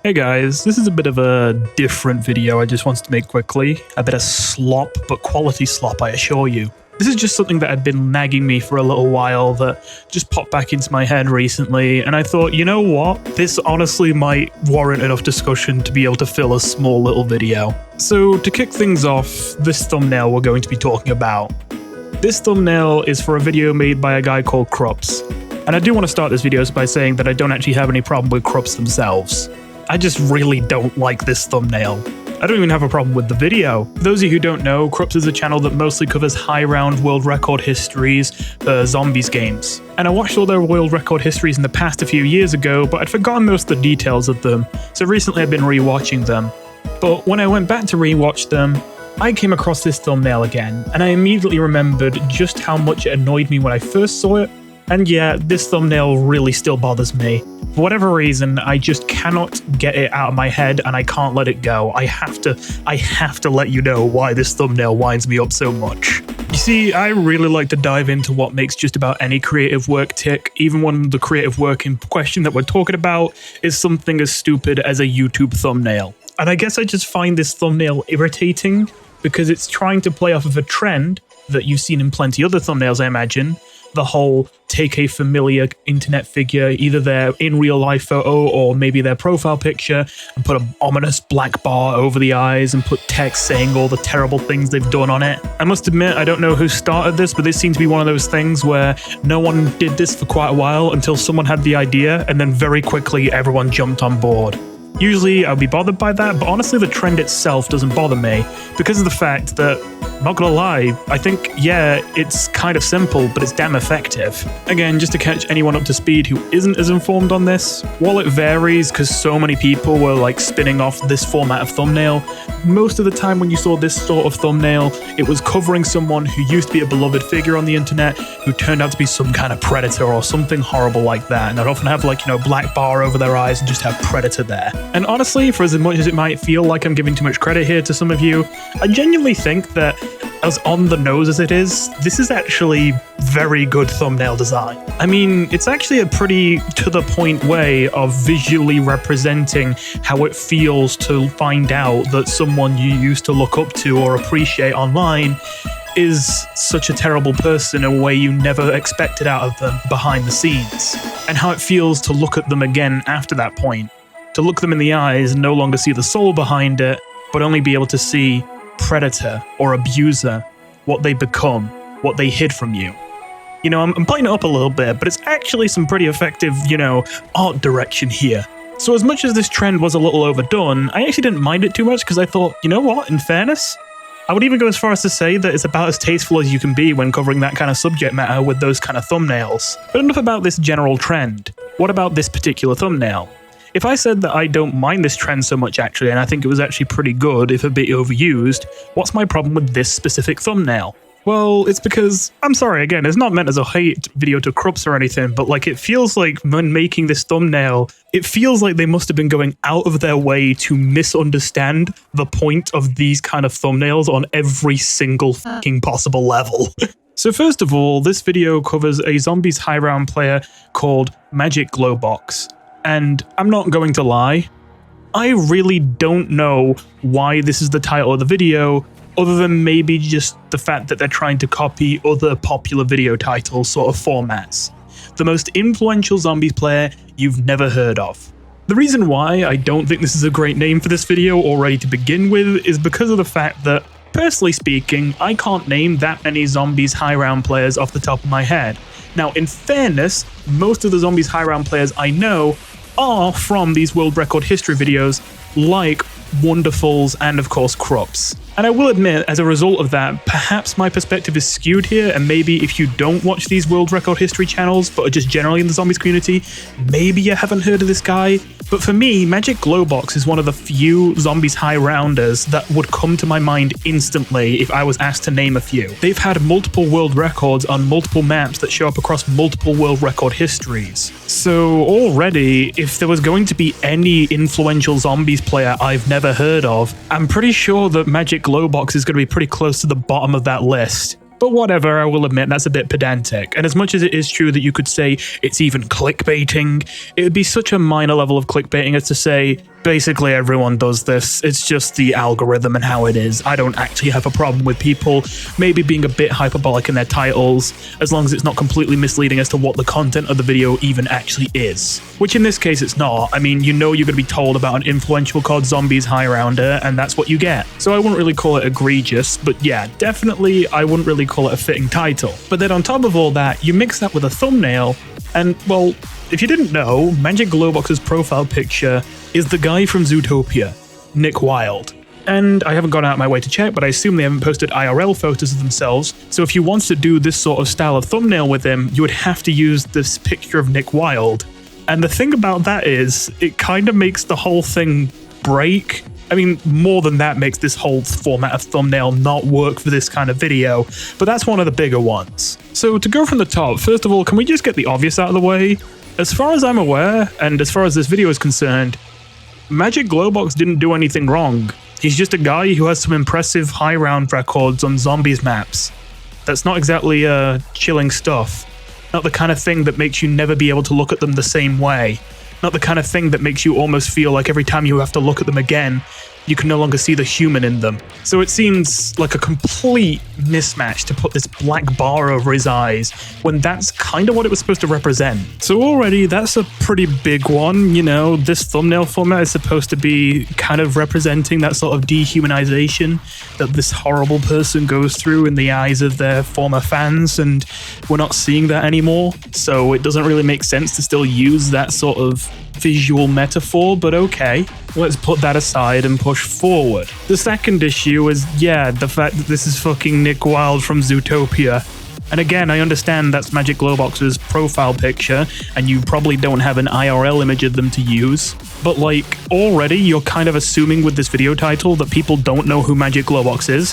Hey guys, this is a bit of a different video I just wanted to make quickly. A bit of slop, but quality slop, I assure you. This is just something that had been nagging me for a little while that just popped back into my head recently, and I thought, you know what? This honestly might warrant enough discussion to be able to fill a small little video. So to kick things off, this thumbnail we're going to be talking about. This thumbnail is for a video made by a guy called Cruppz. And I do want to start this video by saying that I don't actually have any problem with Cruppz themselves. I just really don't like this thumbnail. I don't even have a problem with the video. For those of you who don't know, Cruppz is a channel that mostly covers high-round world record histories for zombies games. And I watched all their world record histories in the past a few years ago, but I'd forgotten most of the details of them, so recently I've been rewatching them. But when I went back to rewatch them, I came across this thumbnail again, and I immediately remembered just how much it annoyed me when I first saw it. And yeah, this thumbnail really still bothers me. For whatever reason, I just cannot get it out of my head and I can't let it go. I have to let you know why this thumbnail winds me up so much. You see, I really like to dive into what makes just about any creative work tick, even when the creative work in question that we're talking about is something as stupid as a YouTube thumbnail. And I guess I just find this thumbnail irritating because it's trying to play off of a trend that you've seen in plenty other thumbnails, I imagine. The whole take a familiar internet figure, either their in real life photo or maybe their profile picture, and put an ominous black bar over the eyes and put text saying all the terrible things they've done on it. I must admit, I don't know who started this, but this seems to be one of those things where no one did this for quite a while until someone had the idea, and then very quickly everyone jumped on board. Usually I'll be bothered by that, but honestly the trend itself doesn't bother me because of the fact that, not gonna lie, I think, yeah, it's kind of simple, but it's damn effective. Again, just to catch anyone up to speed who isn't as informed on this, while it varies because so many people were like spinning off this format of thumbnail, most of the time when you saw this sort of thumbnail, it was covering someone who used to be a beloved figure on the internet who turned out to be some kind of predator or something horrible like that, and they'd often have like, you know, black bar over their eyes and just have predator there. And honestly, for as much as it might feel like I'm giving too much credit here to some of you, I genuinely think that as on the nose as it is, this is actually very good thumbnail design. I mean, it's actually a pretty to-the-point way of visually representing how it feels to find out that someone you used to look up to or appreciate online is such a terrible person in a way you never expected out of them behind the scenes, and how it feels to look at them again after that point. To look them in the eyes and no longer see the soul behind it, but only be able to see predator or abuser, what they become, what they hid from you. You know, I'm playing it up a little bit, but it's actually some pretty effective, you know, art direction here. So as much as this trend was a little overdone, I actually didn't mind it too much because I thought, you know what, in fairness, I would even go as far as to say that it's about as tasteful as you can be when covering that kind of subject matter with those kind of thumbnails. But enough about this general trend. What about this particular thumbnail? If I said that I don't mind this trend so much actually, and I think it was actually pretty good, if a bit overused, what's my problem with this specific thumbnail? Well, it's because, I'm sorry, again, it's not meant as a hate video to Cruppz or anything, but like it feels like when making this thumbnail, it feels like they must have been going out of their way to misunderstand the point of these kind of thumbnails on every single fucking possible level. So first of all, this video covers a zombies high round player called Magic Glowbox. And I'm not going to lie, I really don't know why this is the title of the video, other than maybe just the fact that they're trying to copy other popular video titles sort of formats. The most influential zombies player you've never heard of. The reason why I don't think this is a great name for this video already to begin with is because of the fact that, personally speaking, I can't name that many zombies high round players off the top of my head. Now, in fairness, most of the zombies high round players I know are from these world record history videos like Wonderfuls and of course Cruppz. And I will admit, as a result of that, perhaps my perspective is skewed here, and maybe if you don't watch these world record history channels, but are just generally in the zombies community, maybe you haven't heard of this guy. But for me, Magic Glowbox is one of the few zombies high rounders that would come to my mind instantly if I was asked to name a few. They've had multiple world records on multiple maps that show up across multiple world record histories. So already, if there was going to be any influential zombies player I've never heard of, I'm pretty sure that Magic Glowbox is going to be pretty close to the bottom of that list. But whatever, I will admit that's a bit pedantic, and as much as it is true that you could say it's even clickbaiting, it would be such a minor level of clickbaiting as to say, Basically, everyone does this. It's just the algorithm and how it is. I don't actually have a problem with people maybe being a bit hyperbolic in their titles, as long as it's not completely misleading as to what the content of the video even actually is. Which in this case, it's not. I mean, you know you're going to be told about an influential COD Zombies high rounder, and that's what you get. So I wouldn't really call it egregious, but yeah, definitely I wouldn't really call it a fitting title. But then on top of all that, you mix that with a thumbnail, and well, if you didn't know, Magic Glowbox's profile picture is the guy from Zootopia, Nick Wilde. And I haven't gone out of my way to check, but I assume they haven't posted IRL photos of themselves, so if you want to do this sort of style of thumbnail with him, you would have to use this picture of Nick Wilde. And the thing about that is, it kind of makes the whole thing break. I mean, more than that makes this whole format of thumbnail not work for this kind of video, but that's one of the bigger ones. So to go from the top, first of all, can we just get the obvious out of the way? As far as I'm aware, and as far as this video is concerned, Magic Glowbox didn't do anything wrong. He's just a guy who has some impressive high round records on zombies maps. That's not exactly chilling stuff. Not the kind of thing that makes you never be able to look at them the same way. Not the kind of thing that makes you almost feel like every time you have to look at them again, you can no longer see the human in them. So it seems like a complete mismatch to put this black bar over his eyes when that's kind of what it was supposed to represent. So already that's a pretty big one, you know, this thumbnail format is supposed to be kind of representing that sort of dehumanization that this horrible person goes through in the eyes of their former fans, and we're not seeing that anymore. So it doesn't really make sense to still use that sort of visual metaphor, but okay, let's put that aside and push forward. The second issue is, yeah, the fact that this is fucking Nick Wilde from Zootopia. And again, I understand that's Magic Glowbox's profile picture, and you probably don't have an IRL image of them to use, but like, already you're kind of assuming with this video title that people don't know who Magic Glowbox is,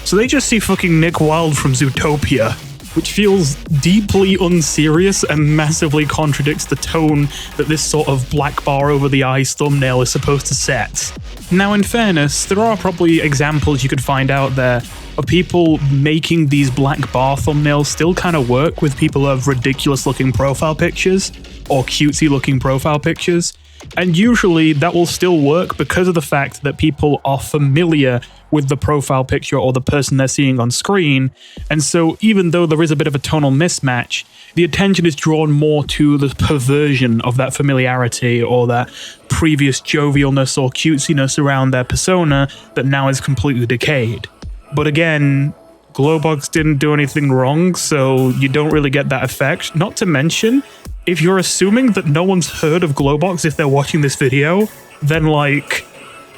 so they just see fucking Nick Wilde from Zootopia, which feels deeply unserious and massively contradicts the tone that this sort of black bar over the eyes thumbnail is supposed to set. Now, in fairness, there are probably examples you could find out there of people making these black bar thumbnails still kind of work with people who have ridiculous looking profile pictures or cutesy looking profile pictures. And usually that will still work because of the fact that people are familiar with the profile picture or the person they're seeing on screen. And so even though there is a bit of a tonal mismatch, the attention is drawn more to the perversion of that familiarity or that previous jovialness or cutesiness around their persona that now is completely decayed. But again, Glowbox didn't do anything wrong, so you don't really get that effect. Not to mention, if you're assuming that no one's heard of Glowbox if they're watching this video, then like,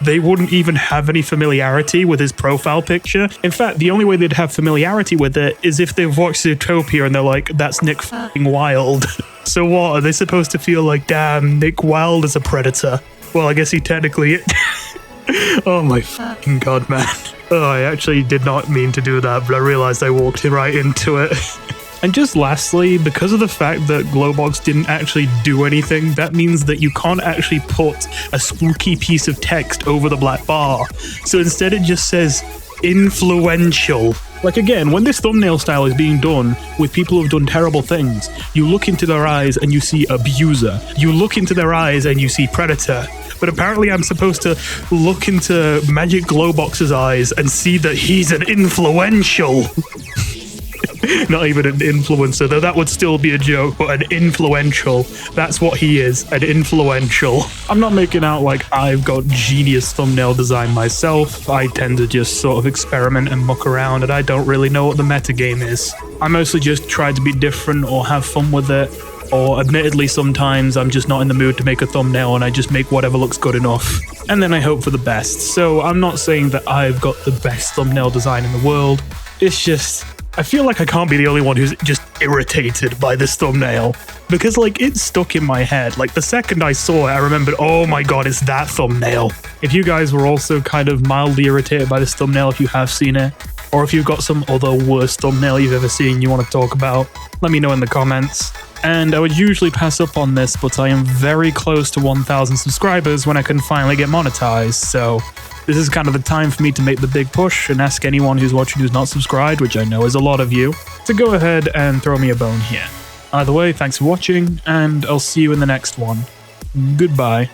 they wouldn't even have any familiarity with his profile picture. In fact, the only way they'd have familiarity with it is if they've watched Zootopia and they're like, that's Nick f***ing Wilde. So what, are they supposed to feel like, damn, Nick Wilde is a predator? Well, I guess he technically... Oh my fucking god, man. Oh, I actually did not mean to do that, but I realized I walked right into it. And just lastly, because of the fact that Glowbox didn't actually do anything, that means that you can't actually put a spooky piece of text over the black bar. So instead it just says, influential. Like again, when this thumbnail style is being done with people who've done terrible things, you look into their eyes and you see abuser. You look into their eyes and you see predator. But apparently I'm supposed to look into Magic Glowbox's eyes and see that he's an influential. Not even an influencer, though that would still be a joke, but an influential. That's what he is, an influential. I'm not making out like I've got genius thumbnail design myself. I tend to just sort of experiment and muck around, and I don't really know what the metagame is. I mostly just try to be different or have fun with it. Or admittedly, sometimes I'm just not in the mood to make a thumbnail and I just make whatever looks good enough. And then I hope for the best. So I'm not saying that I've got the best thumbnail design in the world. It's just, I feel like I can't be the only one who's just irritated by this thumbnail. Because like, it's stuck in my head. Like the second I saw it, I remembered, oh my god, it's that thumbnail. If you guys were also kind of mildly irritated by this thumbnail, if you have seen it, or if you've got some other worst thumbnail you've ever seen you want to talk about, let me know in the comments. And I would usually pass up on this, but I am very close to 1,000 subscribers when I can finally get monetized, so this is kind of the time for me to make the big push and ask anyone who's watching who's not subscribed, which I know is a lot of you, to go ahead and throw me a bone here. Either way, thanks for watching, and I'll see you in the next one. Goodbye.